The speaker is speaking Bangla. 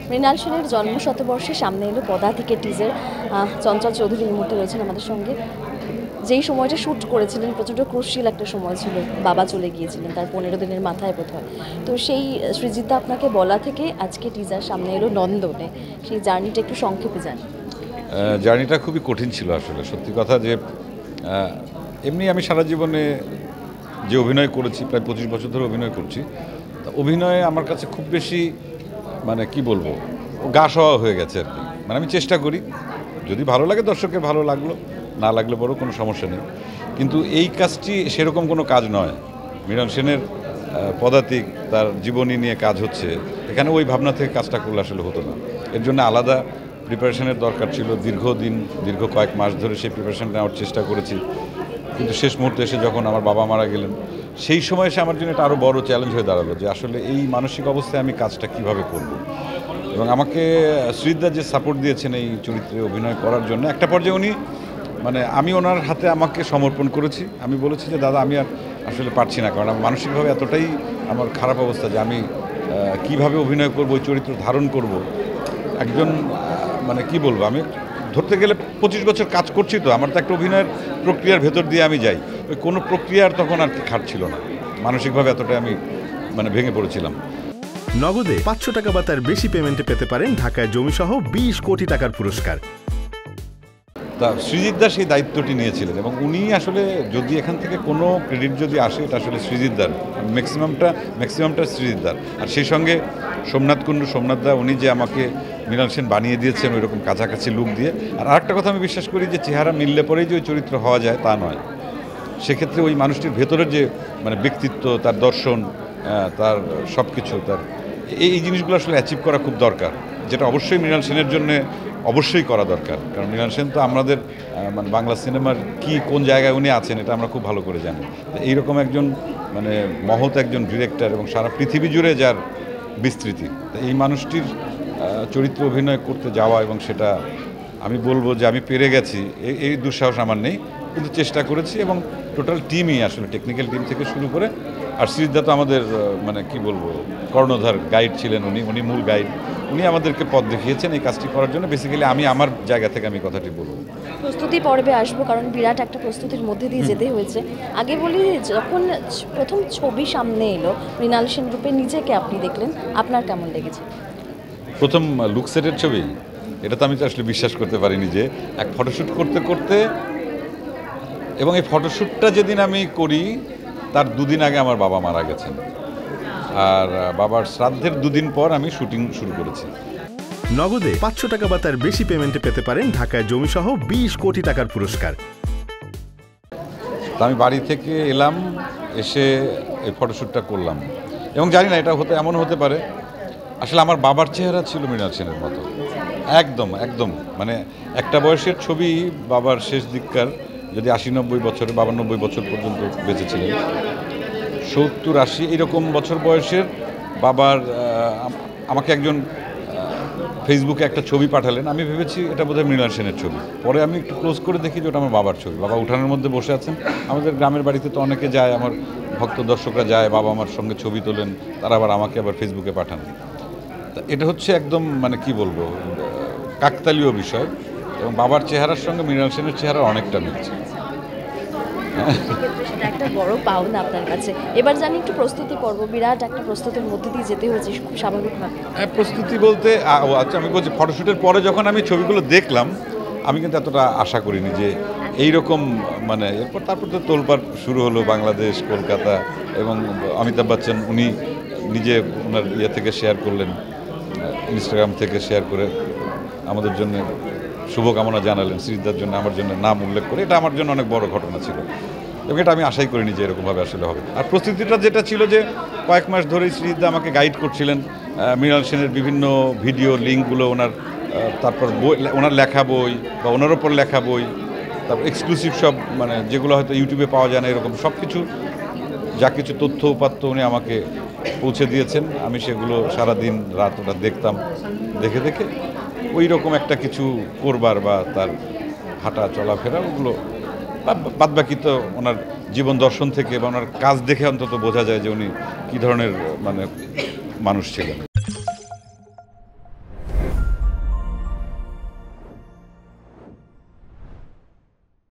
মৃণাল সেনের জন্মশতবর্ষে সামনে এলো পদা থেকে টিজার। চঞ্চল চৌধুরী এই মুহূর্তে রয়েছেন আমাদের সঙ্গে। যেই সময়টা শ্যুট করেছিলেন প্রচণ্ড ক্রুশিয়াল একটা সময় ছিল, বাবা চলে গিয়েছিলেন তার 15 দিনের মাথায় বোধহয়। তো সেই সৃজিতা আপনাকে বলা থেকে আজকে টিজার সামনে এলো নন্দনে, সেই জার্নিটা একটু সংক্ষেপে জানি। জার্নিটা খুবই কঠিন ছিল আসলে, সত্যি কথা যে এমনি আমি সারা জীবনে যে অভিনয় করেছি, প্রায় 25 বছর ধরে অভিনয় করছি, অভিনয়ে আমার কাছে খুব বেশি মানে কি বলবো গা সওয়া হয়ে গেছে আর কি। মানে আমি চেষ্টা করি, যদি ভালো লাগে দর্শকের ভালো লাগলো, না লাগলে বড় কোনো সমস্যা নেই। কিন্তু এই কাজটি সেরকম কোনো কাজ নয়। মৃণাল সেনের পদাতিক, তার জীবনী নিয়ে কাজ হচ্ছে, এখানে ওই ভাবনা থেকে কাজটা করলে আসলে হতো না। এর জন্য আলাদা প্রিপারেশনের দরকার ছিল। দীর্ঘ কয়েক মাস ধরে সেই প্রিপারেশন নেওয়ার চেষ্টা করেছি, কিন্তু শেষ মুহূর্তে এসে যখন আমার বাবা মারা গেলেন, সেই সময় এসে আমার জন্য এটা আরও বড় চ্যালেঞ্জ হয়ে দাঁড়ালো যে আসলে এই মানসিক অবস্থায় আমি কাজটা কিভাবে করব। এবং আমাকে সৃজিতা যে সাপোর্ট দিয়েছেন এই চরিত্রে অভিনয় করার জন্য, একটা পর্যায়ে উনি মানে আমি ওনার হাতে আমাকে সমর্পণ করেছি। আমি বলেছি যে দাদা আমি আর আসলে পারছি না, কারণ মানসিকভাবে এতটাই আমার খারাপ অবস্থা যে আমি কিভাবে অভিনয় করব, ওই চরিত্র ধারণ করব। একজন মানে কি বলবো, আমি ধরতে গেলে 25 বছর কাজ করছি, তো আমার তো একটা অভিনয়ের প্রক্রিয়ার ভেতর দিয়ে আমি যাই। ওই কোনো প্রক্রিয়ার তখন আর কি খাটছিল না, মানসিকভাবে এতটাই আমি মানে ভেঙে পড়েছিলাম। নগদে 500 টাকা বা তার বেশি পেমেন্টে পেতে পারেন ঢাকায় জমিসহ 20 কোটি টাকার পুরস্কার। তা সৃজিতদা সেই দায়িত্বটি নিয়েছিলেন, এবং উনি আসলে যদি এখান থেকে কোনো ক্রেডিট যদি আসে, এটা আসলে সৃজিতদার, ম্যাক্সিমামটা সৃজিতদার। আর সেই সঙ্গে সোমনাথদা উনি যে আমাকে মৃণাল সেন বানিয়ে দিয়েছেন ওই রকম কাছাকাছি লুক দিয়ে। আর আরেকটা কথা আমি বিশ্বাস করি যে চেহারা মিললে পরেই যে ওই চরিত্র হওয়া যায় তা নয়। সেক্ষেত্রে ওই মানুষটির ভেতরের যে মানে ব্যক্তিত্ব, তার দর্শন, তার সব কিছু, তার এই জিনিসগুলো আসলে অ্যাচিভ করা খুব দরকার, যেটা অবশ্যই মৃণাল সেনের জন্য অবশ্যই করা দরকার। কারণ মৃণাল সেন তো আমাদের মানে বাংলা সিনেমার কোন জায়গায় উনি আছেন এটা আমরা খুব ভালো করে জানি। এইরকম একজন মানে মহৎ একজন ডিরেক্টর এবং সারা পৃথিবী জুড়ে যার বিস্তৃতি, এই মানুষটির চরিত্র অভিনয় করতে যাওয়া, এবং সেটা আমি বলবো যে আমি পেরে গেছি, এই দুঃসাহস আমার নেই, কিন্তু চেষ্টা করেছি। এবং টোটাল টিমই আসলে টেকনিক্যাল টিম থেকে শুরু করে, আর সৃজিতা তো আমাদের মানে কি বলবো কর্ণধার গাইড ছিলেন, উনি মূল গাইড, উনি আমাদেরকে পথ দেখিয়েছেন এই কাজটি করার জন্য। বেসিক্যালি আমি আমার জায়গা থেকে আমি কথাটি বলবো। প্রস্তুতি পর্বে আসবো, কারণ বিরাট একটা প্রস্তুতির মধ্যে দিয়ে যেতে হয়েছে। আগে বলি, যখন প্রথম ছবি সামনে এলো মৃণাল সেন রূপে নিজেকে আপনি দেখলেন, আপনার কেমন লেগেছে? প্রথম লুক সেটের ছবি, এটা তো আমি আসলে বিশ্বাস করতে পারিনি যে এক ফটোশ্যুট করতে করতে, এবং এই ফটোশ্যুটটা যেদিন আমি করি তার দুদিন আগে আমার বাবা মারা গেছেন, আর বাবার শ্রাদ্ধের দুদিন পর আমি শুটিং শুরু করেছি। নগদে 500 টাকা বা তার বেশি পেমেন্টে পেতে পারেন ঢাকায় জমিসহ 20 কোটি টাকার পুরস্কার। আমি বাড়ি থেকে এলাম, এসে এই ফটোশ্যুটটা করলাম, এবং জানি না এটা এমন হতে পারে, আসলে আমার বাবার চেহারা ছিল মৃণাল সেনের মতো, একদম মানে একটা বয়সের ছবি, বাবার শেষ দিককার, যদি 80-90 বছর, 92 বছর পর্যন্ত বেঁচে ছিলেন, 70-80 এরকম বছর বয়সের বাবার। আমাকে একজন ফেসবুকে একটা ছবি পাঠালেন, আমি ভেবেছি এটা বোধহয় মৃণাল সেনের ছবি। পরে আমি একটু ক্লোজ করে দেখি যে ওটা আমার বাবার ছবি। বাবা উঠানের মধ্যে বসে আছেন। আমাদের গ্রামের বাড়িতে তো অনেকে যায়, আমার ভক্ত দর্শকরা যায়, বাবা আমার সঙ্গে ছবি তোলেন, তারা আবার আমাকে আবার ফেসবুকে পাঠান। তা এটা হচ্ছে একদম মানে কি বলবো কাকতালীয় বিষয়, এবং বাবার চেহারার সঙ্গে মৃণাল সেনের চেহারা অনেকটা মিলছে। সেটা একটা বড় পাওনা আপনার কাছে। এবার জানি একটু প্রস্তুতি পর্ব, বিরাট একটা প্রস্তুতির মধ্যে দিয়ে যেতে হয়েছে খুব স্বাভাবিকভাবে। হ্যাঁ, প্রস্তুতি বলতে আচ্ছা আমি বলছি, ফটোশ্যুটের পরে যখন আমি ছবিগুলো দেখলাম, আমি কিন্তু এতটা আশা করিনি যে এইরকম মানে তারপর তো তোলপাড় শুরু হলো বাংলাদেশ, কলকাতা, এবং অমিতাভ বচ্চন উনি নিজে ওনার ইয়ে থেকে শেয়ার করলেন, ইনস্টাগ্রাম থেকে শেয়ার করে আমাদের জন্য শুভকামনা জানালেন, সৃজিতার জন্য আমার জন্য নাম উল্লেখ করে। এটা আমার জন্য অনেক বড় ঘটনা ছিল, এবং এটা আমি আশাই করিনি যে এরকমভাবে আসলে হবে। আর প্রস্তুতিটা যেটা ছিল যে কয়েক মাস ধরেই সৃজিতা আমাকে গাইড করছিলেন, মৃণাল সেনের বিভিন্ন ভিডিও লিঙ্কগুলো ওনার, তারপর ওনার লেখা বই বা ওনার ওপর লেখা বই, তারপর এক্সক্লুসিভ সব মানে যেগুলো হয়তো ইউটিউবে পাওয়া যায় না, এরকম সব কিছু যা কিছু তথ্য উপাত্ত উনি আমাকে পৌঁছে দিয়েছেন। আমি সেগুলো সারাদিন রাত ওটা দেখতাম, দেখে ওই রকম একটা কিছু করবার বা তার হাঁটা চলাফেরা ওগুলো বাদবাকি তো ওনার জীবন দর্শন থেকে বা ওনার কাজ দেখে অন্তত বোঝা যায় যে উনি কী ধরনের মানে মানুষ ছিলেন।